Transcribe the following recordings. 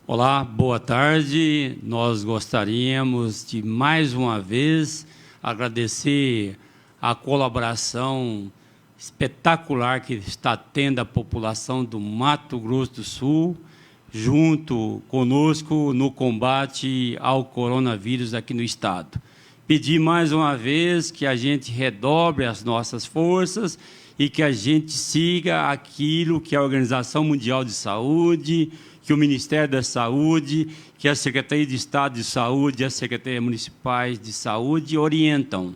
Olá, boa tarde. Nós gostaríamos de, mais uma vez, agradecer a colaboração espetacular que está tendo a população do Mato Grosso do Sul, junto conosco no combate ao coronavírus aqui no Estado. Pedir mais uma vez que a gente redobre as nossas forças e que a gente siga aquilo que a Organização Mundial de Saúde, que o Ministério da Saúde, que a Secretaria de Estado de Saúde e as Secretarias Municipais de Saúde orientam.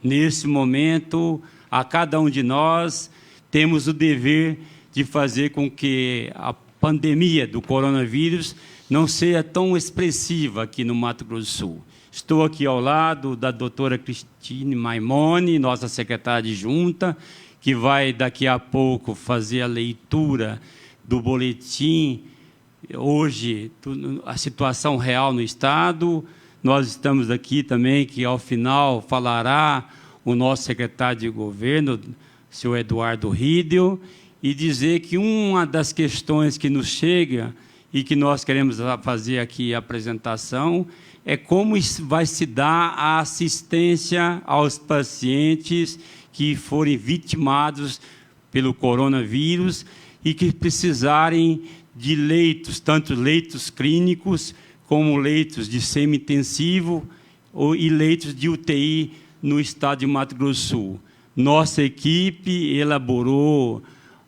Nesse momento, a cada um de nós temos o dever de fazer com que a pandemia do coronavírus não seja tão expressiva aqui no Mato Grosso do Sul. Estou aqui ao lado da doutora Cristine Maimone, nossa secretária adjunta, que vai daqui a pouco fazer a leitura do boletim. Hoje, a situação real no Estado. Nós estamos aqui também, que ao final falará o nosso secretário de governo, o senhor Eduardo Riedel, e dizer que uma das questões que nos chega e que nós queremos fazer aqui a apresentação é como vai se dar a assistência aos pacientes que forem vitimados pelo coronavírus e que precisarem de leitos, tanto leitos clínicos como leitos de semi-intensivo e leitos de UTI no estado de Mato Grosso do Sul. Nossa equipe elaborou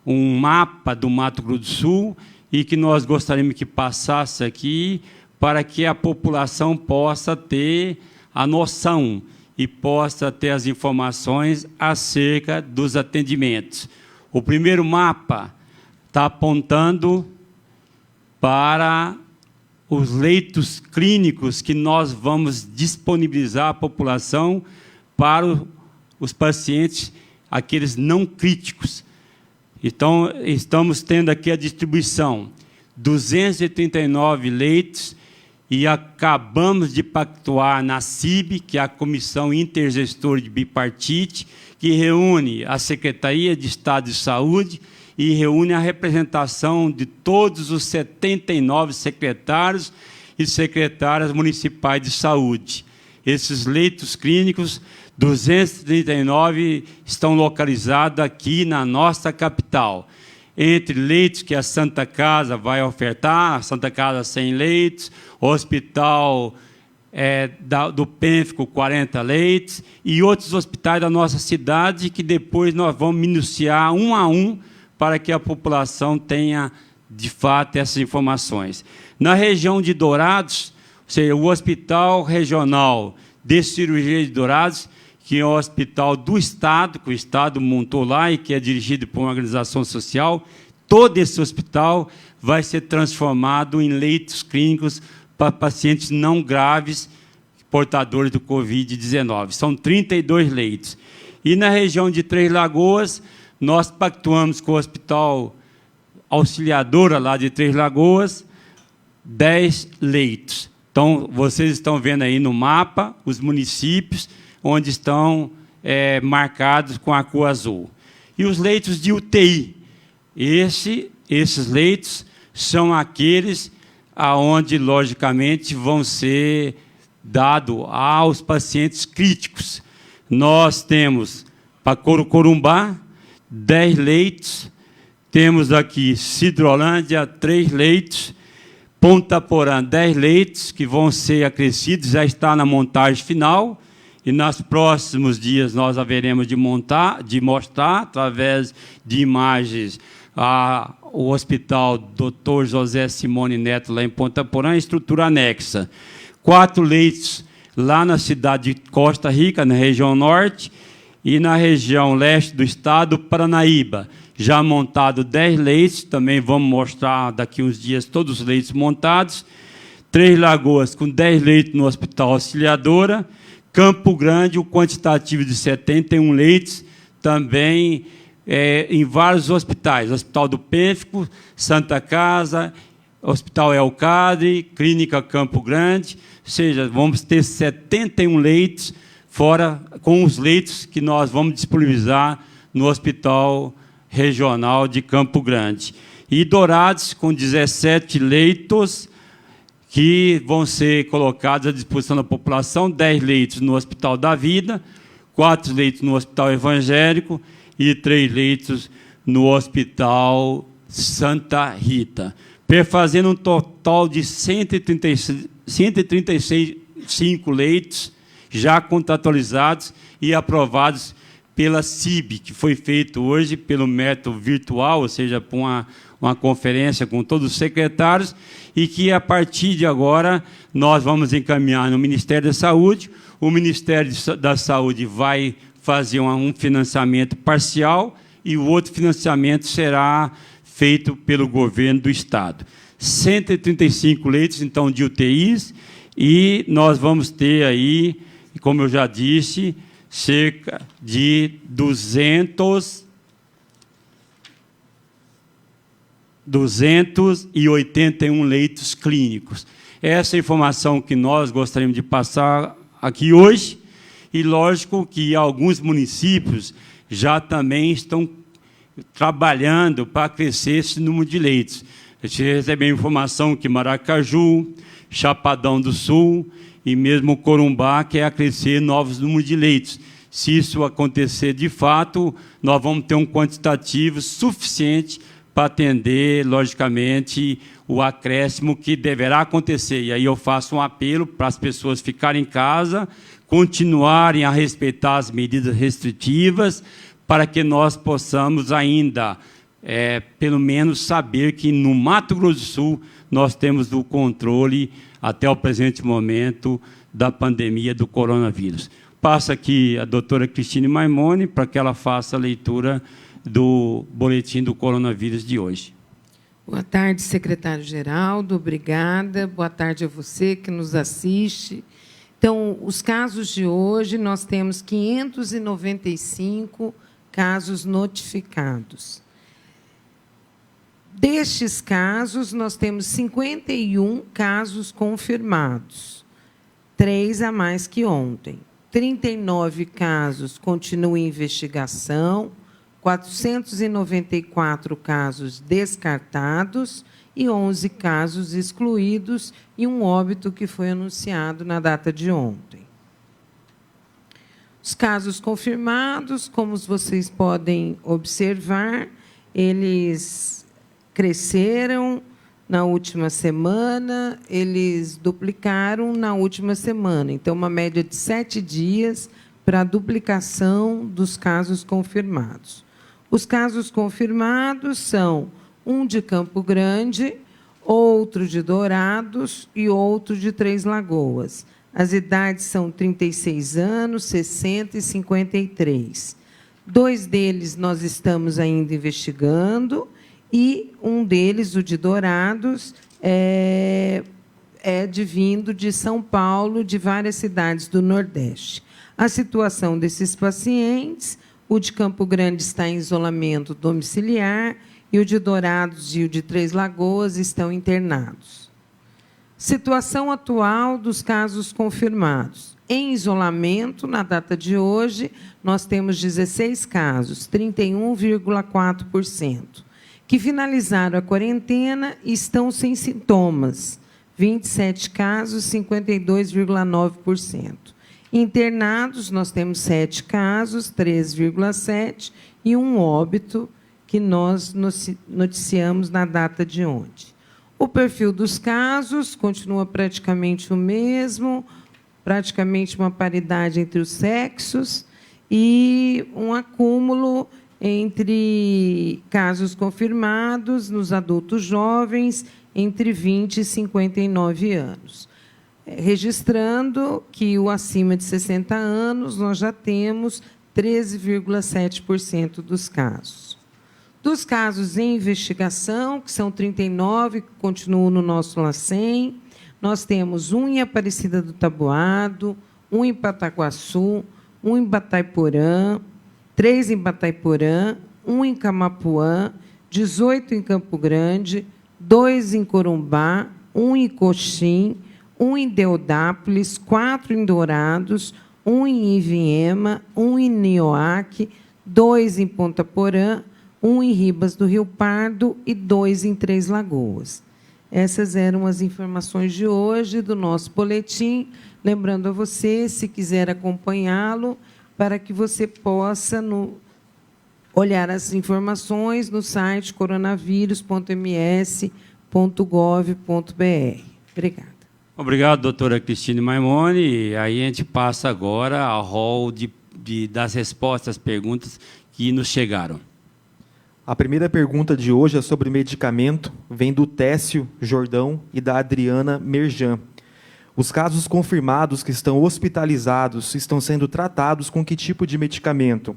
um mapa do Mato Grosso do Sul e que nós gostaríamos que passasse aqui para que a população possa ter a noção e possa ter as informações acerca dos atendimentos. O primeiro mapa está apontando para os leitos clínicos que nós vamos disponibilizar à população para os pacientes, aqueles não críticos. Então, estamos tendo aqui a distribuição, 239 leitos, e acabamos de pactuar na CIB, que é a Comissão Intergestora de Bipartite, que reúne a Secretaria de Estado de Saúde e reúne a representação de todos os 79 secretários e secretárias municipais de saúde. Esses leitos clínicos, 239, estão localizados aqui na nossa capital. Entre leitos que a Santa Casa vai ofertar, a Santa Casa 100 leitos, o Hospital do Pênfico 40 leitos, e outros hospitais da nossa cidade que depois nós vamos minuciar um a um para que a população tenha, de fato, essas informações. Na região de Dourados, ou seja, o Hospital Regional de Cirurgia de Dourados, que é o hospital do Estado, que o Estado montou lá e que é dirigido por uma organização social, todo esse hospital vai ser transformado em leitos clínicos para pacientes não graves, portadores do Covid-19. São 32 leitos. E na região de Três Lagoas, nós pactuamos com o Hospital Auxiliadora, lá de Três Lagoas, 10 leitos. Então, vocês estão vendo aí no mapa os municípios onde estão marcados com a cor azul. E os leitos de UTI. Esses leitos são aqueles aonde, logicamente, vão ser dados aos pacientes críticos. Nós temos, para Corumbá, 10 leitos. Temos aqui Sidrolândia, 3 leitos. Ponta Porã, 10 leitos, que vão ser acrescidos, já está na montagem final. E nos próximos dias nós haveremos de mostrar, através de imagens, o Hospital Dr. José Simone Neto, lá em Ponta Porã, estrutura anexa. 4 leitos lá na cidade de Costa Rica, na região norte, e na região leste do estado, Paranaíba. Já montado 10 leitos, também vamos mostrar daqui uns dias todos os leitos montados. Três Lagoas, com 10 leitos no Hospital Auxiliadora. Campo Grande, o quantitativo de 71 leitos, também em vários hospitais. Hospital do Pênfico, Santa Casa, Hospital Elcadre, Clínica Campo Grande. Ou seja, vamos ter 71 leitos, fora com os leitos que nós vamos disponibilizar no Hospital Regional de Campo Grande. E Dourados, com 17 leitos, que vão ser colocados à disposição da população, 10 leitos no Hospital da Vida, 4 leitos no Hospital Evangélico e 3 leitos no Hospital Santa Rita, perfazendo um total de 135 leitos já contratualizados e aprovados pela CIB, que foi feito hoje pelo método virtual, ou seja, por uma conferência com todos os secretários, e que, a partir de agora, nós vamos encaminhar no Ministério da Saúde. O Ministério da Saúde vai fazer um financiamento parcial e o outro financiamento será feito pelo governo do Estado. 135 leitos, então, de UTIs, e nós vamos ter aí, como eu já disse, cerca de 281 leitos clínicos. Essa é a informação que nós gostaríamos de passar aqui hoje, e lógico que alguns municípios já também estão trabalhando para crescer esse número de leitos. A gente recebeu informação que Maracaju, Chapadão do Sul e mesmo Corumbá quer crescer novos números de leitos. Se isso acontecer de fato, nós vamos ter um quantitativo suficiente para atender, logicamente, o acréscimo que deverá acontecer. E aí eu faço um apelo para as pessoas ficarem em casa, continuarem a respeitar as medidas restritivas, para que nós possamos ainda, pelo menos, saber que no Mato Grosso do Sul nós temos o controle, até o presente momento, da pandemia do coronavírus. Passa aqui a doutora Cristine Maimone para que ela faça a leitura do boletim do coronavírus de hoje. Boa tarde, secretário Geraldo, obrigada. Boa tarde a você que nos assiste. Então, os casos de hoje, nós temos 595 casos notificados. Destes casos, nós temos 51 casos confirmados, 3 a mais que ontem. 39 casos continuam em investigação, 494 casos descartados e 11 casos excluídos e um óbito que foi anunciado na data de ontem. Os casos confirmados, como vocês podem observar, eles cresceram na última semana, eles duplicaram na última semana. Então, uma média de 7 dias para a duplicação dos casos confirmados. Os casos confirmados são um de Campo Grande, outro de Dourados e outro de Três Lagoas. As idades são 36 anos, 60 e 53. 2 deles nós estamos ainda investigando, e um deles, o de Dourados, é vindo de São Paulo, de várias cidades do Nordeste. A situação desses pacientes, o de Campo Grande está em isolamento domiciliar e o de Dourados e o de Três Lagoas estão internados. Situação atual dos casos confirmados. Em isolamento, na data de hoje, nós temos 16 casos, 31,4%. Que finalizaram a quarentena e estão sem sintomas, 27 casos, 52,9%. Internados, nós temos 7 casos, 3,7%, e um óbito que nós noticiamos na data de ontem. O perfil dos casos continua praticamente o mesmo, praticamente uma paridade entre os sexos e um acúmulo entre casos confirmados nos adultos jovens entre 20 e 59 anos. Registrando que o acima de 60 anos, nós já temos 13,7% dos casos. Dos casos em investigação, que são 39, que continuam no nosso LACEN, nós temos um em Aparecida do Taboado, um em Pataguaçu, um em Batayporã, 3 em Batayporã, 1 em Camapuã, 18 em Campo Grande, 2 em Corumbá, 1 em Coxim, 1 em Deodápolis, 4 em Dourados, 1 em Ivinhema, 1 em Nioaque, 2 em Ponta Porã, 1 em Ribas do Rio Pardo e 2 em Três Lagoas. Essas eram as informações de hoje do nosso boletim. Lembrando a você, se quiser acompanhá-lo, para que você possa olhar as informações no site coronavírus.ms.gov.br. Obrigada. Obrigado, doutora Cristine Maimone. Aí a gente passa agora ao rol das respostas às perguntas que nos chegaram. A primeira pergunta de hoje é sobre medicamento, vem do Técio Jordão e da Adriana Merjan. Os casos confirmados que estão hospitalizados estão sendo tratados com que tipo de medicamento?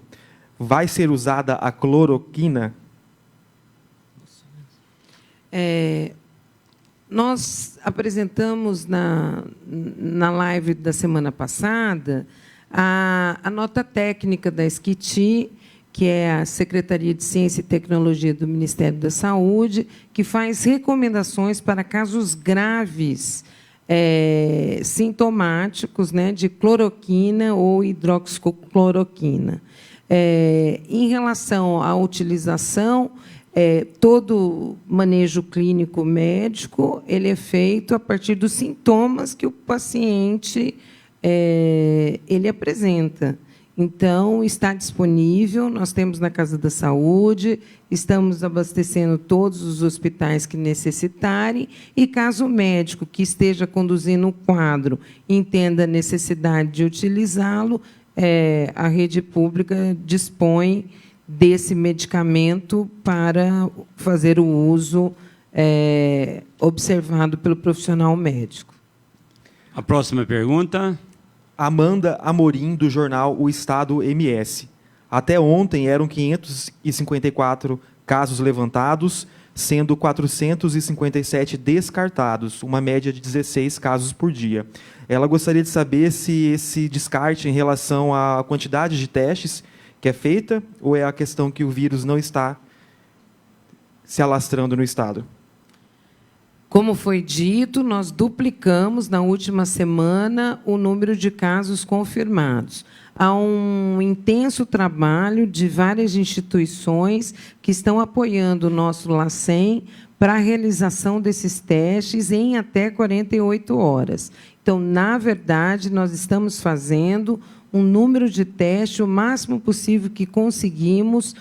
Vai ser usada a cloroquina? Nós apresentamos na live da semana passada a nota técnica da SCIT, que é a Secretaria de Ciência e Tecnologia do Ministério da Saúde, que faz recomendações para casos graves, sintomáticos, né, de cloroquina ou hidroxicloroquina. Em relação à utilização, todo manejo clínico médico ele é feito a partir dos sintomas que o paciente ele apresenta. Então, está disponível, nós temos na Casa da Saúde, estamos abastecendo todos os hospitais que necessitarem, e caso o médico que esteja conduzindo o quadro entenda a necessidade de utilizá-lo, a rede pública dispõe desse medicamento para fazer o uso observado pelo profissional médico. A próxima pergunta. Amanda Amorim, do jornal O Estado MS. Até ontem eram 554 casos levantados, sendo 457 descartados, uma média de 16 casos por dia. Ela gostaria de saber se esse descarte em relação à quantidade de testes que é feita, ou é a questão que o vírus não está se alastrando no Estado. Como foi dito, nós duplicamos na última semana o número de casos confirmados. Há um intenso trabalho de várias instituições que estão apoiando o nosso LACEN para a realização desses testes em até 48 horas. Então, na verdade, nós estamos fazendo um número de testes o máximo possível que conseguimos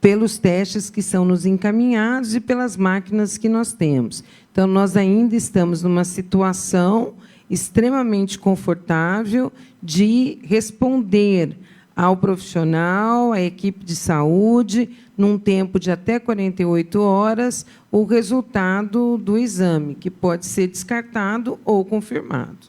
pelos testes que são nos encaminhados e pelas máquinas que nós temos. Então, nós ainda estamos numa situação extremamente confortável de responder ao profissional, à equipe de saúde, num tempo de até 48 horas, o resultado do exame, que pode ser descartado ou confirmado.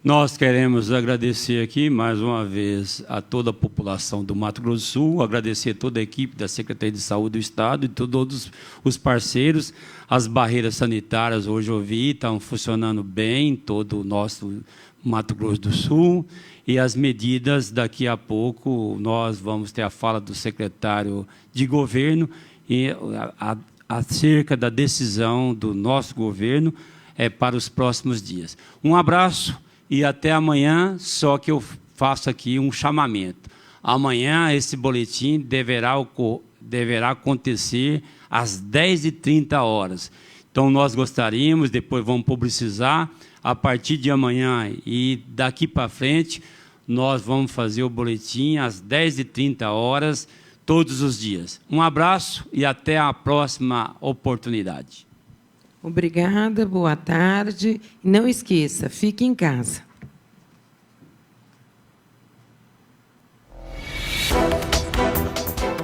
Nós queremos agradecer aqui, mais uma vez, a toda a população do Mato Grosso do Sul, agradecer a toda a equipe da Secretaria de Saúde do Estado e todos os parceiros. As barreiras sanitárias, hoje eu vi, estão funcionando bem em todo o nosso Mato Grosso do Sul. E as medidas, daqui a pouco, nós vamos ter a fala do secretário de governo e acerca da decisão do nosso governo para os próximos dias. Um abraço. E até amanhã, só que eu faço aqui um chamamento. Amanhã, esse boletim deverá acontecer às 10h30. Então, nós gostaríamos, depois vamos publicizar, a partir de amanhã e daqui para frente, nós vamos fazer o boletim às 10h30, todos os dias. Um abraço e até a próxima oportunidade. Obrigada, boa tarde. Não esqueça, fique em casa.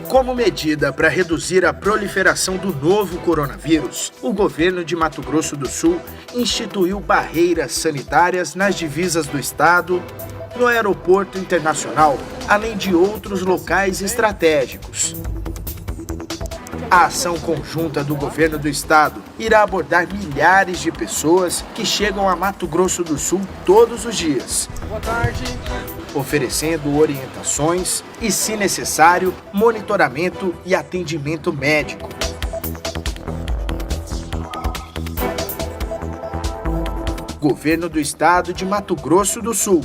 Como medida para reduzir a proliferação do novo coronavírus, o governo de Mato Grosso do Sul instituiu barreiras sanitárias nas divisas do estado, no aeroporto internacional, além de outros locais estratégicos. A ação conjunta do governo do estado irá abordar milhares de pessoas que chegam a Mato Grosso do Sul todos os dias. Boa tarde. Oferecendo orientações e, se necessário, monitoramento e atendimento médico. Governo do Estado de Mato Grosso do Sul.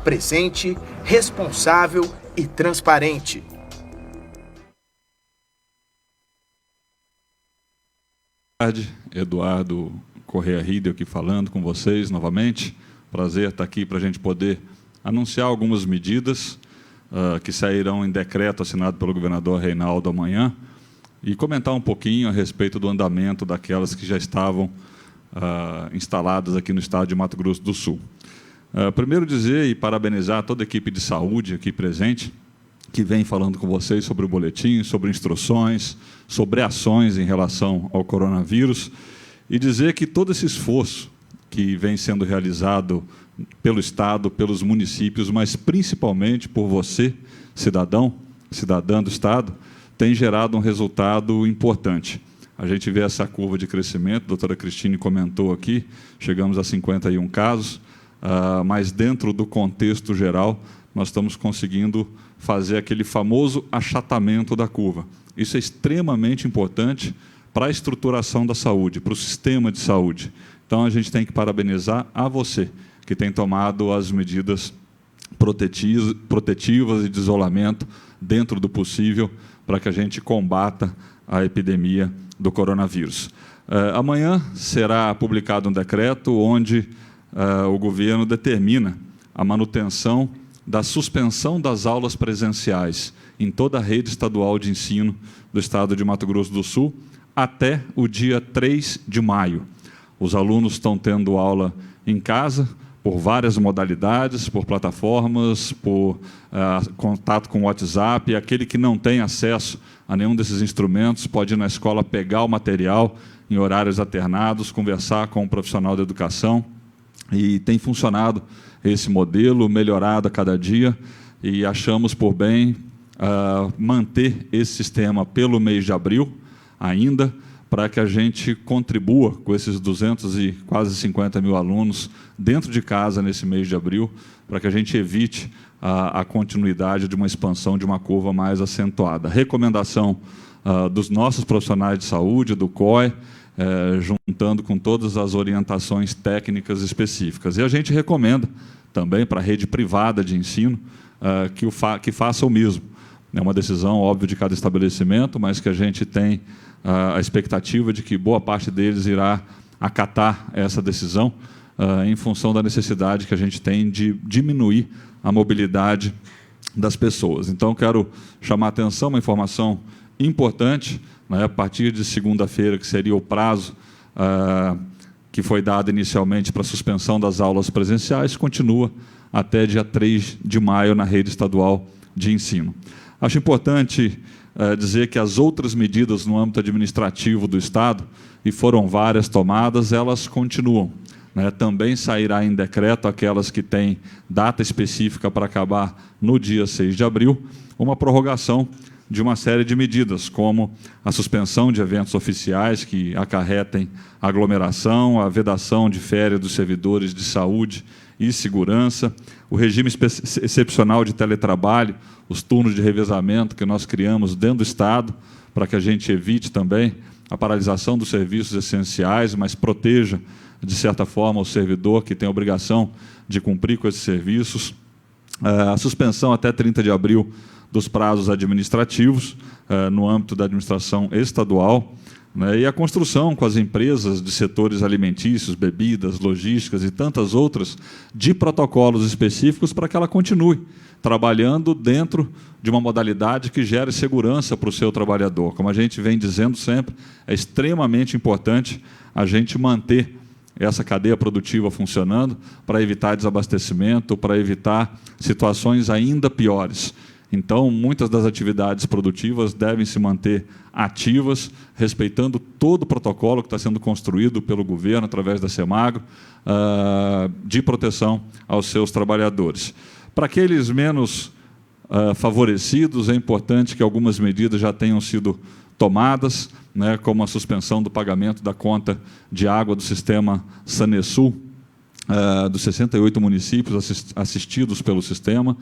Presente, responsável e transparente. Boa tarde, Eduardo Correia Riedel aqui falando com vocês novamente. Prazer estar aqui para a gente poder anunciar algumas medidas que sairão em decreto assinado pelo governador Reinaldo amanhã e comentar um pouquinho a respeito do andamento daquelas que já estavam instaladas aqui no estado de Mato Grosso do Sul. Primeiro dizer e parabenizar toda a equipe de saúde aqui presente, que vem falando com vocês sobre o boletim, sobre instruções, sobre ações em relação ao coronavírus, e dizer que todo esse esforço que vem sendo realizado pelo Estado, pelos municípios, mas principalmente por você, cidadão, cidadã do Estado, tem gerado um resultado importante. A gente vê essa curva de crescimento, a doutora Cristine comentou aqui, chegamos a 51 casos, mas dentro do contexto geral, nós estamos conseguindo fazer aquele famoso achatamento da curva. Isso é extremamente importante para a estruturação da saúde, para o sistema de saúde. Então, a gente tem que parabenizar a você, que tem tomado as medidas protetivas e de isolamento dentro do possível para que a gente combata a epidemia do coronavírus. Amanhã será publicado um decreto onde o governo determina a manutenção da suspensão das aulas presenciais em toda a rede estadual de ensino do estado de Mato Grosso do Sul até o dia 3 de maio. Os alunos estão tendo aula em casa, por várias modalidades, por plataformas, por contato com o WhatsApp. Aquele que não tem acesso a nenhum desses instrumentos pode ir na escola pegar o material em horários alternados, conversar com um profissional da educação. E tem funcionado esse modelo, melhorado a cada dia, e achamos por bem manter esse sistema pelo mês de abril ainda, para que a gente contribua com esses 200 e quase 50 mil alunos dentro de casa nesse mês de abril, para que a gente evite a continuidade de uma expansão de uma curva mais acentuada. Recomendação dos nossos profissionais de saúde, do COE, juntando com todas as orientações técnicas específicas. E a gente recomenda também para a rede privada de ensino que faça o mesmo. É uma decisão, óbvio, de cada estabelecimento, mas que a gente tem a expectativa de que boa parte deles irá acatar essa decisão em função da necessidade que a gente tem de diminuir a mobilidade das pessoas. Então, quero chamar a atenção, uma informação importante, né, a partir de segunda-feira, que seria o prazo que foi dado inicialmente para a suspensão das aulas presenciais, continua até dia 3 de maio na rede estadual de ensino. Acho importante dizer que as outras medidas no âmbito administrativo do Estado, e foram várias tomadas, elas continuam. Né? Também sairá em decreto aquelas que têm data específica para acabar no dia 6 de abril, uma prorrogação de uma série de medidas, como a suspensão de eventos oficiais que acarretem aglomeração, a vedação de férias dos servidores de saúde e segurança, o regime excepcional de teletrabalho, os turnos de revezamento que nós criamos dentro do Estado, para que a gente evite também a paralisação dos serviços essenciais, mas proteja, de certa forma, o servidor que tem a obrigação de cumprir com esses serviços, a suspensão até 30 de abril dos prazos administrativos, no âmbito da administração estadual, né, e a construção com as empresas de setores alimentícios, bebidas, logísticas e tantas outras, de protocolos específicos para que ela continue trabalhando dentro de uma modalidade que gere segurança para o seu trabalhador. Como a gente vem dizendo sempre, é extremamente importante a gente manter essa cadeia produtiva funcionando para evitar desabastecimento, para evitar situações ainda piores. Então, muitas das atividades produtivas devem se manter ativas, respeitando todo o protocolo que está sendo construído pelo governo, através da Semagro, de proteção aos seus trabalhadores. Para aqueles menos favorecidos, é importante que algumas medidas já tenham sido tomadas, né, como a suspensão do pagamento da conta de água do sistema Sanesul, dos 68 municípios assistidos pelo sistema,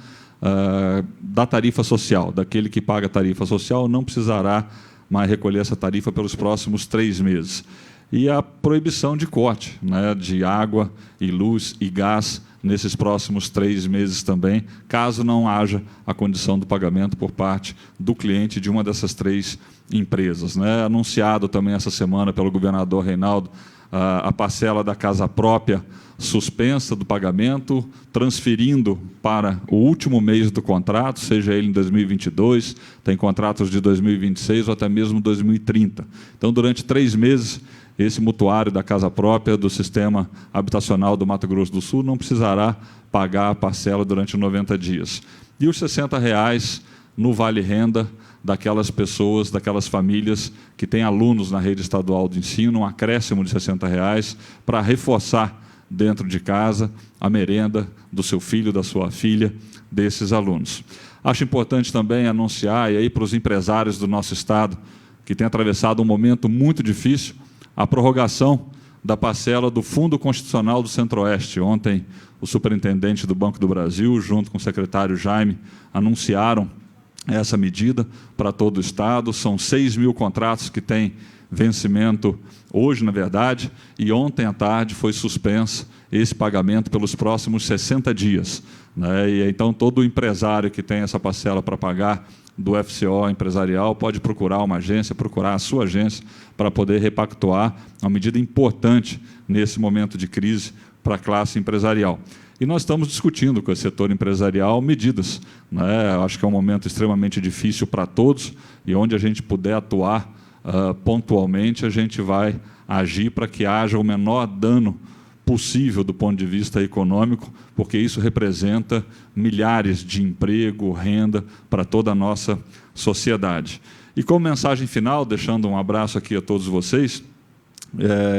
da tarifa social. Daquele que paga a tarifa social não precisará mais recolher essa tarifa pelos próximos 3 meses. E a proibição de corte, né, de água e luz e gás nesses próximos 3 meses também, caso não haja a condição do pagamento por parte do cliente de uma dessas 3 empresas, né? Anunciado também essa semana pelo governador Reinaldo a parcela da casa própria suspensa do pagamento, transferindo para o último mês do contrato, seja ele em 2022, tem contratos de 2026 ou até mesmo 2030. Então, durante 3 meses, esse mutuário da casa própria do Sistema Habitacional do Mato Grosso do Sul não precisará pagar a parcela durante 90 dias. E os R$ 60 no Vale Renda daquelas pessoas, daquelas famílias que têm alunos na rede estadual de ensino, um acréscimo de R$ 60 para reforçar dentro de casa a merenda do seu filho, da sua filha, desses alunos. Acho importante também anunciar, e aí para os empresários do nosso estado, que têm atravessado um momento muito difícil, a prorrogação da parcela do Fundo Constitucional do Centro-Oeste. Ontem, o superintendente do Banco do Brasil, junto com o secretário Jaime, anunciaram essa medida para todo o estado. São 6.000 contratos que têm vencimento hoje, na verdade, e ontem à tarde foi suspenso esse pagamento pelos próximos 60 dias. Né? E então todo empresário que tem essa parcela para pagar do FCO empresarial pode procurar uma agência, procurar a sua agência para poder repactuar, uma medida importante nesse momento de crise para a classe empresarial. E nós estamos discutindo com o setor empresarial medidas, né? Acho que é um momento extremamente difícil para todos, e onde a gente puder atuar pontualmente, a gente vai agir para que haja o menor dano possível do ponto de vista econômico, porque isso representa milhares de emprego, renda para toda a nossa sociedade. E como mensagem final, deixando um abraço aqui a todos vocês,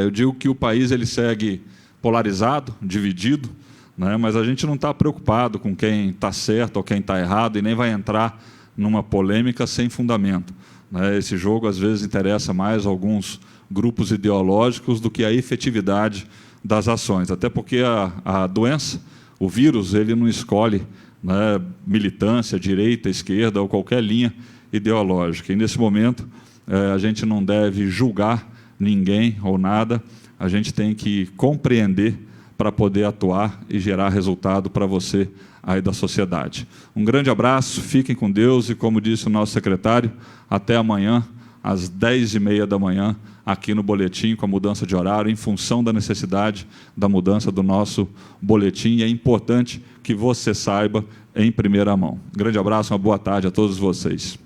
eu digo que o país ele segue polarizado, dividido, né? Mas a gente não está preocupado com quem está certo ou quem está errado, e nem vai entrar numa polêmica sem fundamento, né? Esse jogo, às vezes, interessa mais alguns grupos ideológicos do que a efetividade das ações, até porque a doença, o vírus, ele não escolhe, né, militância, direita, esquerda ou qualquer linha ideológica. E, nesse momento, a gente não deve julgar ninguém ou nada, a gente tem que compreender para poder atuar e gerar resultado para você aí da sociedade. Um grande abraço, fiquem com Deus e, como disse o nosso secretário, até amanhã, às 10h30 da manhã, aqui no Boletim, com a mudança de horário, em função da necessidade da mudança do nosso boletim. E é importante que você saiba em primeira mão. Um grande abraço, uma boa tarde a todos vocês.